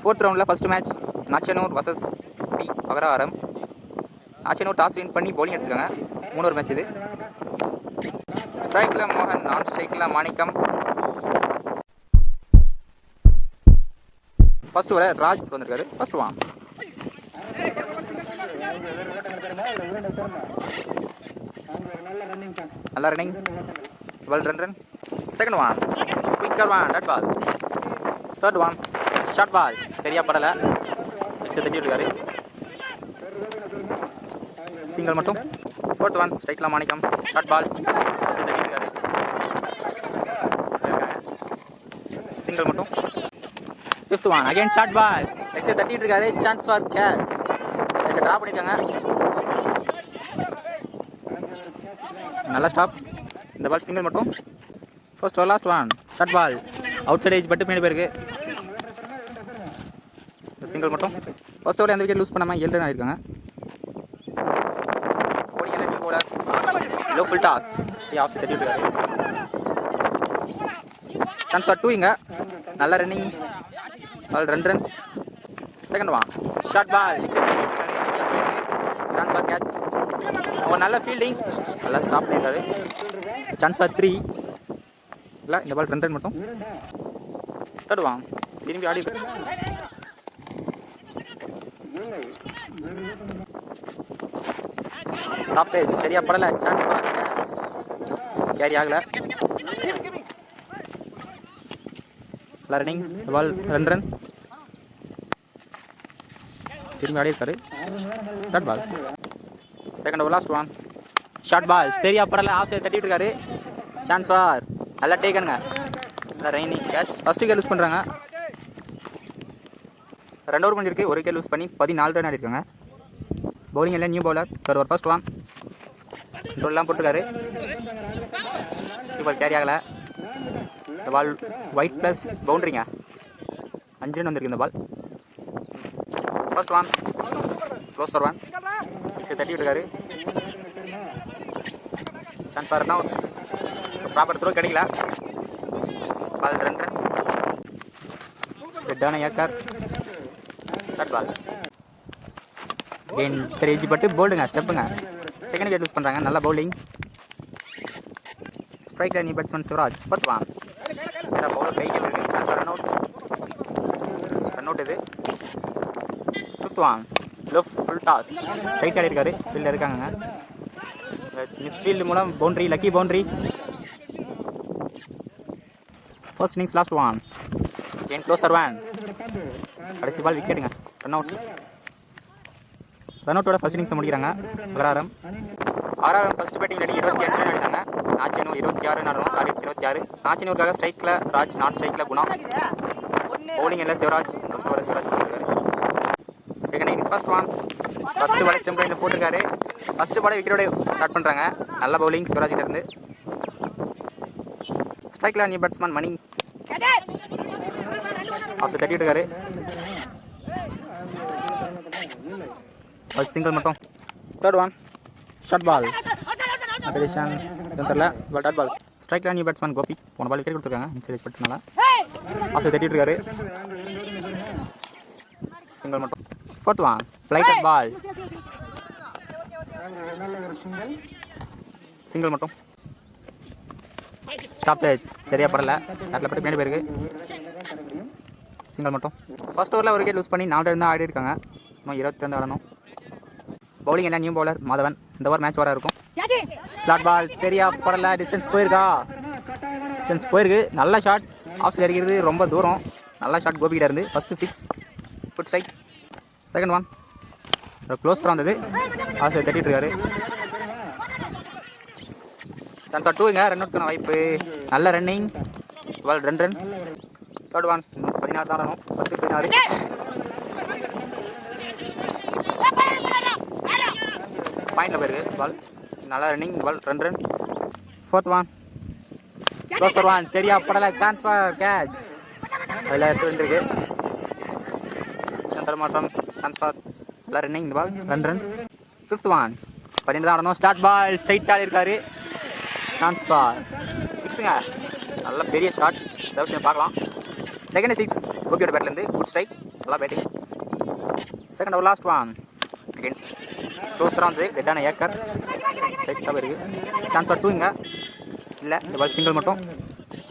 4th ரவுண்டில் first match Nachanur versus B Agararam. Nachanur toss win பண்ணி bowling எடுத்துருக்காங்க. 3வது மேட்ச் இது. ஸ்ட்ரைக்கில் மோகன், நான் ஸ்ட்ரைக்கில் மாணிக்கம். ஃபர்ஸ்ட் வர ராஜ் வந்திருக்காரு. ஃபர்ஸ்ட் வான் நல்லா ரன்னிங், 12 ரன். செகண்ட் வான் குயிக்கர் வான், டாட் பால். தேர்ட் வான் ஷார்ட் பால், சரியா படலை, வச்சு தட்டி இருக்காரு, சிங்கிள் மட்டும். ஃபோர்த் ஒன் ஸ்ட்ரைக்கில் மாணிக்கம், ஷார்ட் பால், வச்சு தட்டி இருக்காரு, சிங்கிள் மட்டும். Fifth one again short ball, வச்சு தட்டிட்டு இருக்காரு, சான்ஸ் ஃபார் கேட்ச், ட்ரா பண்ணியிருக்காங்க. நல்லா ஸ்டாப், இந்த பால் சிங்கிள் மட்டும். First over last one short ball, outside edge பட்டு மேலே போயிருக்கு, சிங்கிள் மட்டும். ஃபர்ஸ்ட் ஓவர் எந்த விக்கெட் லூஸ் பண்ணாமல் 7 ரன் ஆயிருக்காங்க. ஓடிங்கல்ல new bowler, low full toss, off side தட்டி விட்டுருக்காரு, சான்ஸ் ஃபார் 2 இங்க. நல்ல running, ball 2 run. Second one short ball, chance for catch, ஒரு நல்ல ஃபீல்டிங், நல்லா ஸ்டாப் பண்ணியிருக்காரு, சான்ஸ் ஃபார் 3. இல்லை, இந்த பால் 2 ரன் மட்டும். தேர்ட் ஒன் திரும்பி ஆடி டாப் பேஜ், சரியா படலை, சான்ஸ் ஃபார் கேட்ச், கேரி ஆகலை. நல்லா ரன்னிங், இந்த பால் 2 ரன். திரும்பி ஆடி இருக்காரு, short ball. Second over last one short ball, சரியா படலை, ஆஃப் சைட் தட்டிட்டு இருக்காரு, சான்ஸ் ஃபார், நல்லா டேக்கனுங்க, நல்லா running catch. First wicket loose பண்ணுறாங்க. 2 ஓவர் கொஞ்சம் இருக்குது, ஒரு விக்கெட் லூஸ் பண்ணி 14 ரன் ஆடிருக்காங்க. பவுலிங் எல்லாம் new bowler. Third over first one கண்ட்ரோல்லாம் போட்டுருக்காரு, கீப்பர் கேரி ஆகலை. இந்த பால் ஒயிட் ப்ளஸ் பவுண்ட்ரிங்க, 5 ரன் வந்திருக்கு இந்த ball. First one closer one, சரி தட்டி விட்டுருக்காரு, chance for run out, proper throw கிடைக்கல, பால் 2 ரன். ரெட்டான ஏக்கர், ஷார்ட் பால் சரி ஏஜ் பட்டு போல்டுங்க, ஸ்டெப்புங்க. செகண்ட் விக்கெட் லூஸ் பண்ணுறாங்க, நல்ல பவுலிங். ஸ்ட்ரைக்கில் new batsman Sivaraj. First one வேறு பவுலர் கைகள் இருக்குது, chance for run out, run out இது. Fifth one low full toss, straight ஆடி இருக்காரு, ஃபீல்டில் இருக்காங்க, மிஸ் ஃபீல்டு மூலம் boundary, lucky boundary. First innings last one என் க்ளோசர் ஒன், கடைசி பால் விக்கெட்டுங்க, ரன் அவுட். ரன் அவுட்டோட ஃபர்ஸ்ட் இன்னிங்ஸை முடிக்கிறாங்க Agararam. First batting ready 25 run அடித்தாங்க. நாச்சனூர் 26 நடனம், டார்கெட் 26. நாச்சனூருக்காக ஸ்ட்ரைக்கில் ராஜ், நான் ஸ்ட்ரைக்கில் குணா. பவுலிங் எல்லாம் சிவராஜ், ஃபர்ஸ்ட் ஓவர் சிவராஜ் போட்டிருக்காரு. Second innings first one first ball stump லைனில் போட்டிருக்காரு. ஃபர்ஸ்ட் பால் விக்கெட்டோட ஸ்டார்ட் பண்ணுறாங்க, நல்ல பவுலிங் சிவராஜ்கிட்ட இருந்து. ஸ்ட்ரைக்கில் new batsman Mani, off side தட்டிட்டு இருக்காரு, சிங்கிள் மட்டும். தேர்ட் ஒன் ஷார்ட் பால், அட்டேஷன் தெரியல, பால் டாட் பால். ஸ்ட்ரைக்கில் நியூ பேட்ஸ்மேன் கோபி, போன பால் விக்கெட் கொடுத்துருக்காங்க, இன்சைட் பட்டுனால ஆஃப் சைட் தட்டிட்டு இருக்காரு, சிங்கிள் மட்டும். Fourth one flighted ball, single மட்டும். டாப் பேஜ் சரியா படலை, பேட்டில் பட்டு பின்னாடி போயிருக்கு, சிங்கிள் மட்டும். ஃபர்ஸ்ட் ஓவரில் ஒரு விக்கெட் லூஸ் பண்ணி 4 ரன் தான் ஆடி இருக்காங்க, இன்னும் 22 ஆடணும். பவுலிங் எல்லாம் நியூ பவுலர் மாதவன். இந்த ஓவர் மேட்ச் வர இருக்கும். ஸ்லாட் பால் சரியா படலை, டிஸ்டன்ஸ் போயிருக்கா, டிஸ்டன்ஸ் போயிருக்கு, நல்ல ஷாட், ஆஃப் சைட் அடிக்கிறது ரொம்ப தூரம், நல்ல ஷாட் கோபிக்கிட்ட இருந்து. First 6 good strike. Second one க்ளோஸராக வந்தது, ஆஃப் சைட் தட்டிட்டு இருக்காரு, சான்ஸ் ஃபார் 2 இங்க, ரன் அவுட்க்கான வாய்ப்பு, நல்ல running, ball 2 run. Third one 16 தான் ஆடணும், 10-16. பாயிண்டில் போயிருக்கு பால், நல்லா running, ball 2 run. Fourth one closer one சரியா படலை, சான்ஸ் ஃபார் கேட்ச், அதில் 2 ரன் இருக்கு, மாற்றம், சான்ஸ் ஃபார், நல்லா ரன்னிங், இந்த பால் 2 ரன். ஃபிஃப்த் ஒன் 12 தான் ஆடணும், ஸ்டார்ட் பால் ஸ்ட்ரைட் ஆடி இருக்காரு, சான்ஸ் ஃபார் 6ங்க, நல்ல பெரிய ஷாட், பார்க்கலாம். செகண்ட் 6 கோபியோட பேட்லேருந்து குட் ஸ்ட்ரைக். நல்லா batting. Second over last one against க்ளோஸராக வந்து ரெட்டான ஏக்கர் ரைட்டாக இருக்குது. சான்ஸ் ஃபார் 2 இங்கே இல்லை. இந்த பால் சிங்கிள் மட்டும்.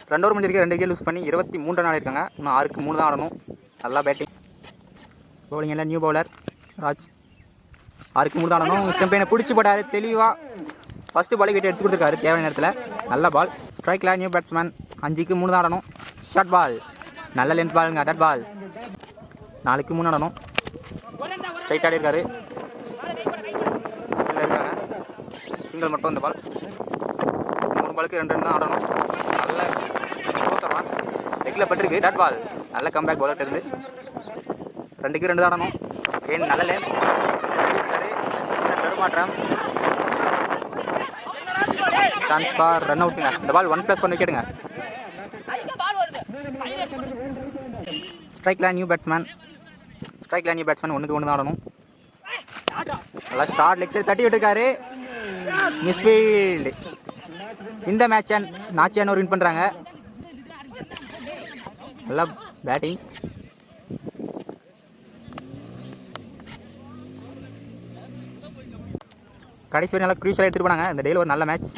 2 ஓவர் முடிஞ்சிருக்கு. 2 விக்கெட் லூஸ் பண்ணி 23 ரன் ஆடிருக்காங்க. இன்னும் 6க்கு 3 தான் ஆடணும். நல்லா பேட்டிங். பவுலிங் எல்லாம் நியூ பவுலர் ராஜ். 6க்கு 3 தான் ஆடணும். ஸ்டெம்பைனை பிடிச்சி போட்டார் தெளிவாக. ஃபஸ்ட்டு பால் விக்கெட் எடுத்து கொடுத்துருக்காரு தேவையான நேரத்தில். நல்ல பால். ஸ்ட்ரைக்கில் நியூ பேட்ஸ்மேன். 5க்கு 3 தான் ஆடணும். Short ball. நல்ல லென்த் பாலுங்க. டட் பால். 4க்கு 3 ஆடணும். ஸ்ட்ரைட் ஆடி இருக்காரு. இருக்காங்க சிங்கிள் மட்டும். இந்த பால் 3 பாலுக்கு 2 ரன் தான் ஆடணும். நல்ல க்ளோஸர் தான். லெக்கில் பட்டிருக்கு. டட் பால். நல்ல கம்பேக் பவுலர் இருந்து. 2க்கு 2 தான் ஆடணும். ஏன் நல்ல லேன் சின்ன தடுமாற்றம். சான்ஸ் ஃபார் ரன் அவுட்டுங்க. இந்த பால் 1+1 விக்கெட்டுங்க. ஸ்ட்ரைக்கில் நியூ பேட்ஸ்மேன். 1க்கு 1 தான் ஆடணும். நல்லா ஷார்ட் லெக் சைடு தட்டி விட்டுருக்காரு. மிஸ்ஃபீல்டு. இந்த மேட்சை நாச்சியானூர் வின் பண்ணுறாங்க. நல்லா பேட்டிங். கடைசி வரை நல்லா க்ரூஷியலாக எடுத்துகிட்டு போனாங்க. இந்த டேயில் ஒரு நல்ல மேட்ச்.